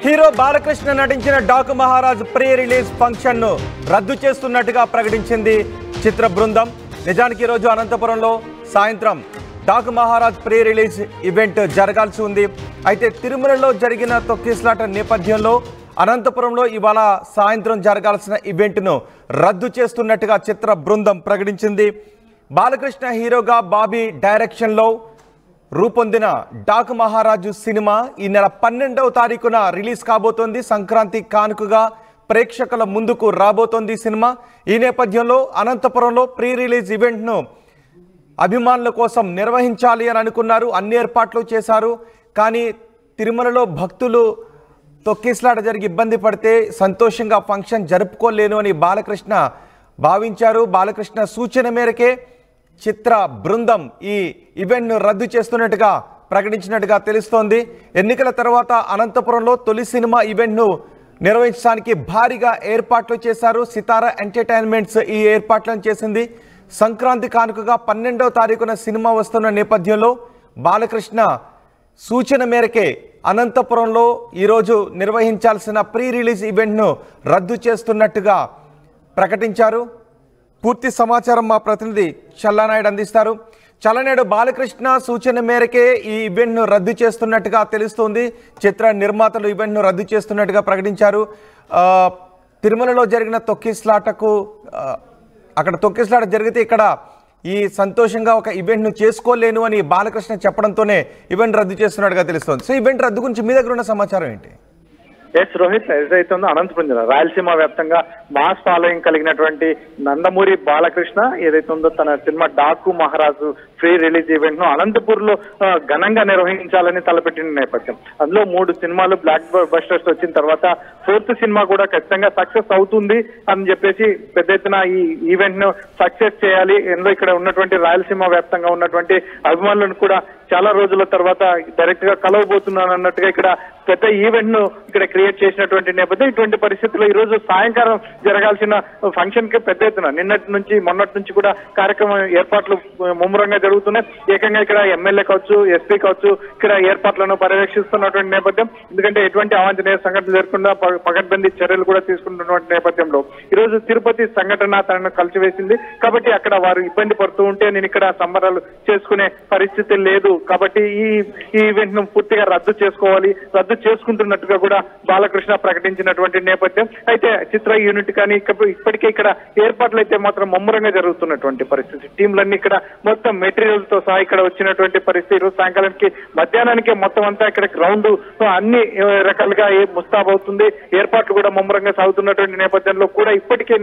Hero Balakrishna నటించిన Daaku Maharaj pre release function ను రద్దు చేస్తున్నట్టుగా ప్రకటించింది చిత్ర బృందం. నిజానికి ఈ రోజు అనంతపురంలో సాయంత్రం Daaku Maharaj pre release event జరగాల్సి ఉంది. అయితే తిరుమలలో జరిగిన తొక్కిసలాట నేపథ్యంలో అనంతపురంలో ఇవాళ సాయంత్రం జరగాల్సిన ఈవెంట్ను రద్దు చేస్తున్నట్టుగా చిత్ర బృందం ప్రకటించింది. బాలకృష్ణ హీరోగా బాబీ డైరెక్షన్లో రూపొందిన డాకు మహారాజు సినిమా ఈ నెల 12వ తారీఖున రిలీజ్ కాబోతోంది. సంక్రాంతి కానుకగా ప్రేక్షకుల ముందుకు రాబోతోంది సినిమా. ఈ నేపథ్యంలో అనంతపురంలో ప్రీ రిలీజ్ ఈవెంట్ను అభిమానుల కోసం నిర్వహించాలి అని అనుకున్నారు. అన్ని ఏర్పాట్లు చేశారు. కానీ తిరుమలలో భక్తులు తొక్కిసలాట జరిగి ఇబ్బంది పడితే సంతోషంగా ఫంక్షన్ జరుపుకోలేను అని బాలకృష్ణ భావించారు. బాలకృష్ణ సూచన మేరకే చిత్ర బృందం ఈ ఈవెంట్ను రద్దు చేస్తున్నట్టుగా ప్రకటించినట్టుగా తెలుస్తోంది. ఎన్నికల తర్వాత అనంతపురంలో తొలి సినిమా ఈవెంట్ను నిర్వహించడానికి భారీగా ఏర్పాట్లు చేశారు. సితారా ఎంటర్టైన్మెంట్స్ ఈ ఏర్పాట్లను చేసింది. సంక్రాంతి కానుకగా 12వ తారీఖున సినిమా వస్తున్న నేపథ్యంలో బాలకృష్ణ సూచన మేరకే అనంతపురంలో ఈరోజు నిర్వహించాల్సిన ప్రీ రిలీజ్ ఈవెంట్ను రద్దు చేస్తున్నట్టుగా ప్రకటించారు. పూర్తి సమాచారం మా ప్రతినిధి చల్లానాయుడు అందిస్తారు. చల్లానాయుడు, బాలకృష్ణ సూచన మేరకే ఈ ఈవెంట్ను రద్దు చేస్తున్నట్టుగా తెలుస్తోంది. చిత్ర నిర్మాతలు ఈవెంట్ను రద్దు చేస్తున్నట్టుగా ప్రకటించారు. తిరుమలలో జరిగిన తొక్కిసలాటకు అక్కడ తొక్కిసలాట జరిగితే ఇక్కడ ఈ సంతోషంగా ఒక ఈవెంట్ను చేసుకోలేను అని బాలకృష్ణ చెప్పడంతోనే ఈవెంట్ రద్దు చేస్తున్నట్టుగా తెలుస్తోంది. సో ఈవెంట్ రద్దు గురించి మీ దగ్గర ఉన్న సమాచారం ఏంటి? ఎస్ రోహిత్, ఏదైతే ఉందో అనంతపురం జిల్లా రాయలసీమ వ్యాప్తంగా మాస్ ఫాలోయింగ్ కలిగినటువంటి నందమూరి బాలకృష్ణ ఏదైతే ఉందో తన సినిమా డాకు మహారాజు ఫ్రీ రిలీజ్ ఈవెంట్ ను అనంతపూర్ లో ఘనంగా నిర్వహించాలని తలపెట్టిన నేపథ్యం. అందులో 3 సినిమాలు బ్లాక్ బస్టర్స్ వచ్చిన తర్వాత 4th సినిమా కూడా ఖచ్చితంగా సక్సెస్ అవుతుంది అని చెప్పేసి పెద్ద ఎత్తున ఈ ఈవెంట్ ను సక్సెస్ చేయాలి. ఎందులో ఇక్కడ ఉన్నటువంటి రాయలసీమ వ్యాప్తంగా ఉన్నటువంటి అభిమానులను కూడా చాలా రోజుల తర్వాత డైరెక్ట్ గా కలవబోతున్నాను అన్నట్టుగా ఇక్కడ పెద్ద ఈవెంట్ ను ఇక్కడ క్రియేట్ చేసినటువంటి నేపథ్యం. ఇటువంటి పరిస్థితుల్లో ఈ రోజు సాయంకాలం జరగాల్సిన ఫంక్షన్ కి పెద్ద ఎత్తున నిన్నటి నుంచి మొన్నటి నుంచి కూడా కార్యక్రమం ఏర్పాట్లు ముమ్మరంగా జరుగుతున్నాయి. ఏకంగా ఇక్కడ ఎమ్మెల్యే కావచ్చు, ఎస్పీ కావచ్చు ఇక్కడ ఏర్పాట్లను పర్యవేక్షిస్తున్నటువంటి నేపథ్యం. ఎందుకంటే ఎటువంటి అవాంఛనీయ సంఘటనలు జరగకుండా పకడ్బందీ చర్యలు కూడా తీసుకుంటున్నటువంటి నేపథ్యంలో ఈ రోజు తిరుపతి సంఘటన తనను కలిసివేసింది. కాబట్టి అక్కడ వారు ఇబ్బంది పడుతూ ఉంటే నేను ఇక్కడ సంబరాలు చేసుకునే పరిస్థితి లేదు. కాబట్టి ఈ ఈవెంట్ ను పూర్తిగా రద్దు చేసుకోవాలి, రద్దు చేసుకుంటున్నట్టుగా కూడా బాలకృష్ణ ప్రకటించినటువంటి నేపథ్యం. అయితే చిత్ర యూనిట్ కానీ ఇప్పటికే ఇక్కడ ఏర్పాట్లు అయితే మాత్రం ముమ్మరంగా జరుగుతున్నటువంటి పరిస్థితి. టీంలన్నీ ఇక్కడ మొత్తం మెటీరియల్ తో సహా ఇక్కడ వచ్చినటువంటి పరిస్థితి. ఈరోజు సాయంకాలానికి మధ్యాహ్నానికి మొత్తం అంతా ఇక్కడ గ్రౌండ్ అన్ని రకాలుగా ముస్తాబవుతుంది. ఏర్పాట్లు కూడా ముమ్మరంగా సాగుతున్నటువంటి నేపథ్యంలో కూడా ఇప్పటికే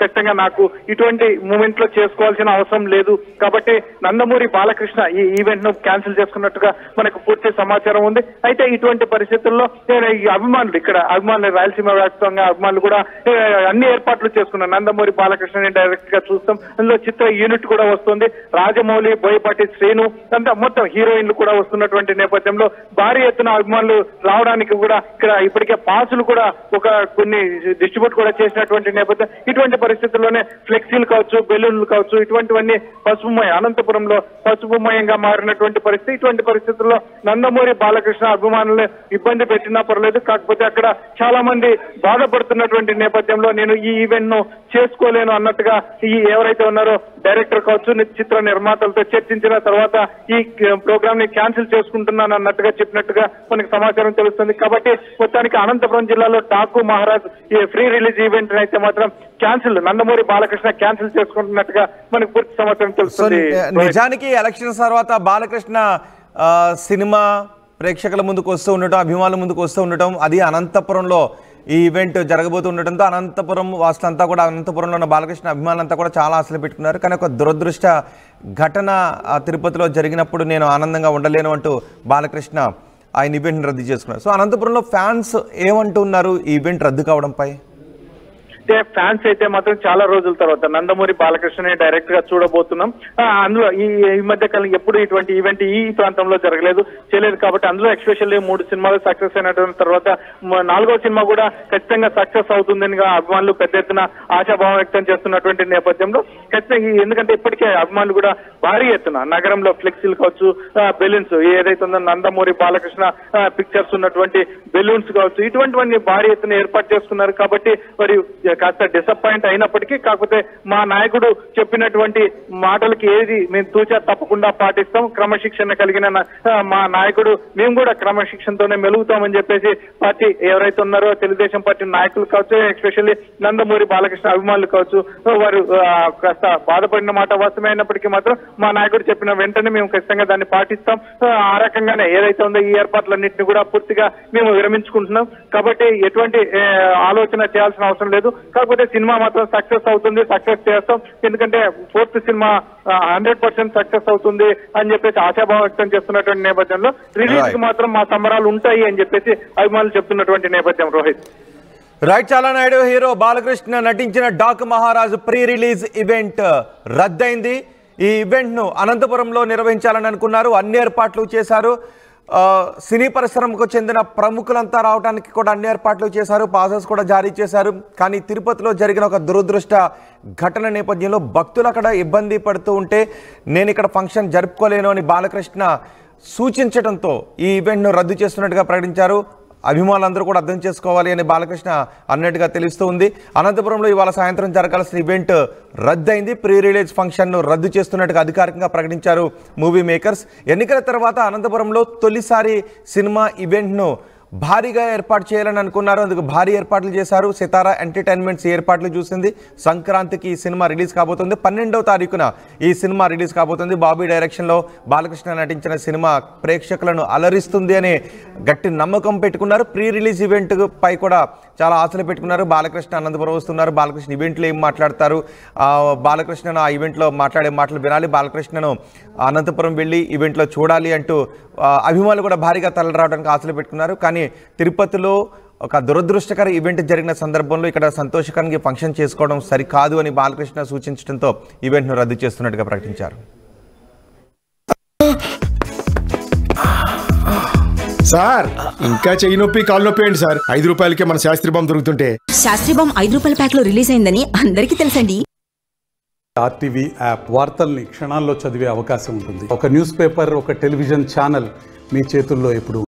ఖచ్చితంగా నాకు ఇటువంటి మూమెంట్ లో చేసుకోవాల్సిన అవసరం లేదు. కాబట్టి నందమూరి బాలకృష్ణ ఈ ఈవెంట్ ను క్యాన్సిల్ చేసుకున్నట్టుగా మనకు పూర్తి సమాచారం ఉంది. అయితే ఇటువంటి పరిస్థితుల్లో ఈ అభిమానులు ఇక్కడ రాయలసీమ వ్యాప్తంగా అభిమానులు కూడా అన్ని ఏర్పాట్లు చేసుకున్నారు. నందమూరి బాలకృష్ణని డైరెక్ట్ గా చూస్తాం. అందులో చిత్ర యూనిట్ కూడా వస్తుంది. రాజమౌళి, బోయపాటి శ్రీను అంతా మొత్తం హీరోయిన్లు కూడా వస్తున్నటువంటి నేపథ్యంలో భారీ ఎత్తున అభిమానులు రావడానికి కూడా ఇక్కడ ఇప్పటికే పాసులు కూడా కొన్ని డిస్ట్రిబ్యూట్ కూడా చేసినటువంటి నేపథ్యం. ఇటువంటి పరిస్థితుల్లోనే ఫ్లెక్సీలు కావచ్చు, బెలూన్లు కావచ్చు, ఇటువంటివన్నీ అనంతపురంలో పసుపుమయంగా మారినటువంటి పరిస్థితి. ఇటువంటి పరిస్థితుల్లో నందమూరి బాలకృష్ణ అభిమానులు ఇబ్బంది పెట్టినా పర్లేదు, కాకపోతే అక్కడ చాలా మంది బాధపడుతున్నటువంటి నేపథ్యంలో నేను ఈ ఈవెంట్ ను చేసుకోలేను అన్నట్టుగా ఎవరైతే ఉన్నారో డైరెక్టర్ కావచ్చు, చిత్ర నిర్మాతలతో చర్చించిన తర్వాత ఈ ప్రోగ్రామ్ ని క్యాన్సిల్ చేసుకుంటున్నాను అన్నట్టుగా చెప్పినట్టుగా మనకి సమాచారం తెలుస్తుంది. కాబట్టి మొత్తానికి అనంతపురం జిల్లాలో డాకు మహారాజ్ ఈ ఫ్రీ రిలీజ్ ఈవెంట్ అయితే మాత్రం క్యాన్సిల్, నందమూరి బాలకృష్ణ క్యాన్సిల్ చేసుకుంటున్నట్టుగా మనకు పూర్తి సమాచారం తెలుస్తుంది. నిజానికి ఎలక్షన్స్ తర్వాత బాలకృష్ణ సినిమా ప్రేక్షకుల ముందుకు వస్తూ ఉండటం, అభిమానుల ముందుకు వస్తూ ఉండటం, అది అనంతపురంలో ఈ ఈవెంట్ జరగబోతూ ఉండటంతో అనంతపురం వాసులంతా కూడా, అనంతపురంలో ఉన్న బాలకృష్ణ అభిమానులంతా కూడా చాలా ఆశలు పెట్టుకున్నారు. కానీ ఒక దురదృష్ట ఘటన తిరుపతిలో జరిగినప్పుడు నేను ఆనందంగా ఉండలేను అంటూ బాలకృష్ణ ఆయన ఈవెంట్ని రద్దు చేసుకున్నారు. సో అనంతపురంలో ఫ్యాన్స్ ఏమంటున్నారు ఈ ఈవెంట్ రద్దు కావడంపై? అయితే ఫ్యాన్స్ అయితే మాత్రం చాలా రోజుల తర్వాత నందమూరి బాలకృష్ణని డైరెక్ట్ గా చూడబోతున్నాం. అందులో ఈ మధ్య కాలం ఎప్పుడు ఇటువంటి ఈవెంట్ ఈ ప్రాంతంలో చేయలేదు కాబట్టి అందులో ఎక్స్పెషల్లీ 3 సినిమాలు సక్సెస్ అయినటువంటి తర్వాత 4వ సినిమా కూడా ఖచ్చితంగా సక్సెస్ అవుతుందని అభిమానులు పెద్ద ఎత్తున ఆశాభావం వ్యక్తం చేస్తున్నటువంటి నేపథ్యంలో ఖచ్చితంగా ఎందుకంటే ఇప్పటికే అభిమానులు కూడా భారీ ఎత్తున నగరంలో ఫ్లెక్సీలు కావచ్చు, బెలూన్స్ ఏదైతే ఉందో నందమూరి బాలకృష్ణ పిక్చర్స్ ఉన్నటువంటి బెలూన్స్ కావచ్చు, ఇటువంటివన్నీ భారీ ఎత్తున ఏర్పాటు చేసుకున్నారు. కాబట్టి మరి కాస్త డిసప్పాయింట్ అయినప్పటికీ కాకపోతే మా నాయకుడు చెప్పినటువంటి మాటలకి ఏది మేము తూచా తప్పకుండా పాటిస్తాం, క్రమశిక్షణ కలిగిన మా నాయకుడు మేము కూడా క్రమశిక్షణతోనే మెలుగుతామని చెప్పేసి పార్టీ ఎవరైతే ఉన్నారో తెలుగుదేశం పార్టీ నాయకులు కావచ్చు, ఎస్పెషల్లీ నందమూరి బాలకృష్ణ అభిమానులు కావచ్చు, వారు కాస్త బాధపడిన మాట వాస్తవమే అయినప్పటికీ మాత్రం మా నాయకుడు చెప్పిన వెంటనే మేము ఖచ్చితంగా దాన్ని పాటిస్తాం. ఆ రకంగానే ఏదైతే ఉందో ఈ ఏర్పాట్లన్నింటినీ కూడా పూర్తిగా మేము విరమించుకుంటున్నాం. కాబట్టి ఎటువంటి ఆలోచన చేయాల్సిన అవసరం లేదు. కాకపోతే సినిమా మాత్రం సక్సెస్ అవుతుంది, సక్సెస్ చేస్తాం. ఎందుకంటే 4th సినిమా 100% సక్సెస్ అవుతుంది అని చెప్పేసి ఆశాభావం వ్యక్తం చేస్తున్నటువంటి నేపథ్యంలో రిలీజ్ కి మాత్రం మా సంబరాలు ఉంటాయి అని చెప్పేసి అభిమానులు చెప్తున్నటువంటి నేపథ్యం. రోహిత్ రైట్. చాలా నాయుడు హీరో బాలకృష్ణ నటించిన Daaku Maharaj pre release event రద్దయింది. ఈ ఈవెంట్ను అనంతపురంలో నిర్వహించాలని అనుకున్నారు, అన్ని ఏర్పాట్లు చేశారు. సినీ పరిశ్రమకు చెందిన ప్రముఖులంతా రావడానికి కూడా అన్ని ఏర్పాట్లు చేశారు, పాసెస్ కూడా జారీ చేశారు. కానీ తిరుపతిలో జరిగిన ఒక దురదృష్ట ఘటన నేపథ్యంలో భక్తులు అక్కడ ఇబ్బంది పడుతూ ఉంటే నేను ఇక్కడ ఫంక్షన్ జరుపుకోలేను అని బాలకృష్ణ సూచించడంతో ఈ ఈవెంట్ను రద్దు చేస్తున్నట్టుగా ప్రకటించారు. అభిమానులందరూ కూడా అర్థం చేసుకోవాలి అని బాలకృష్ణ అన్నట్టుగా తెలుస్తూ ఉంది. అనంతపురంలో ఇవాళ సాయంత్రం జరగాల్సిన ఈవెంట్ రద్దయింది. ప్రీ రిలీజ్ ఫంక్షన్ను రద్దు చేస్తున్నట్టుగా అధికారికంగా ప్రకటించారు మూవీ మేకర్స్. ఎన్నికల తర్వాత అనంతపురంలో తొలిసారి సినిమా ఈవెంట్ను భారీగా ఏర్పాటు చేయాలని అనుకున్నారు, అందుకు భారీ ఏర్పాట్లు చేశారు. సితారా ఎంటర్టైన్మెంట్స్ ఏర్పాట్లు చూసింది. సంక్రాంతికి ఈ సినిమా రిలీజ్ కాబోతుంది. 12వ తారీఖున ఈ సినిమా రిలీజ్ కాబోతుంది. బాబీ డైరెక్షన్లో బాలకృష్ణ నటించిన సినిమా ప్రేక్షకులను అలరిస్తుంది అనే గట్టి నమ్మకం పెట్టుకున్నారు. ప్రీ రిలీజ్ ఈవెంట్ పై కూడా చాలా ఆశలు పెట్టుకున్నారు. బాలకృష్ణ అనంతపురం వస్తున్నారు, బాలకృష్ణ ఈవెంట్లో ఏం మాట్లాడతారు, బాలకృష్ణను ఆ ఈవెంట్లో మాట్లాడే మాటలు వినాలి, బాలకృష్ణను అనంతపురం వెళ్ళి ఈవెంట్లో చూడాలి అంటూ అభిమానులు కూడా భారీగా తరలిరావడానికి ఆశలు పెట్టుకున్నారు. కానీ తిరుపతిలో ఒక దురదృష్టకర ఈవెంట్ జరిగిన సందర్భంలో ఇక్కడ సంతోషకరంగా ఫంక్షన్ చేసుకోవడం సరికాదు అని బాలకృష్ణ సూచించడంతో ఈవెంట్ను రద్దు చేస్తున్నట్టుగా ప్రకటించారు. సార్ ఇంకా చెయ్యి నొప్పి కాలు నొప్పి ఏంటి సార్? 5 రూపాయలకే మన శాస్త్రీ బాంబు దొరుకుతుంటే. శాస్త్రీ బాంబు 5 రూపాయల ప్యాక్ లో రిలీజ్ అయిందని అందరికీ తెలుసండి. ఆర్టీవీ యాప్ వార్తల్ని క్షణాల్లో చదివే అవకాశం ఉంటుంది. ఒక న్యూస్ పేపర్, ఒక టెలివిజన్ ఛానల్ మీ చేతుల్లో ఎప్పుడు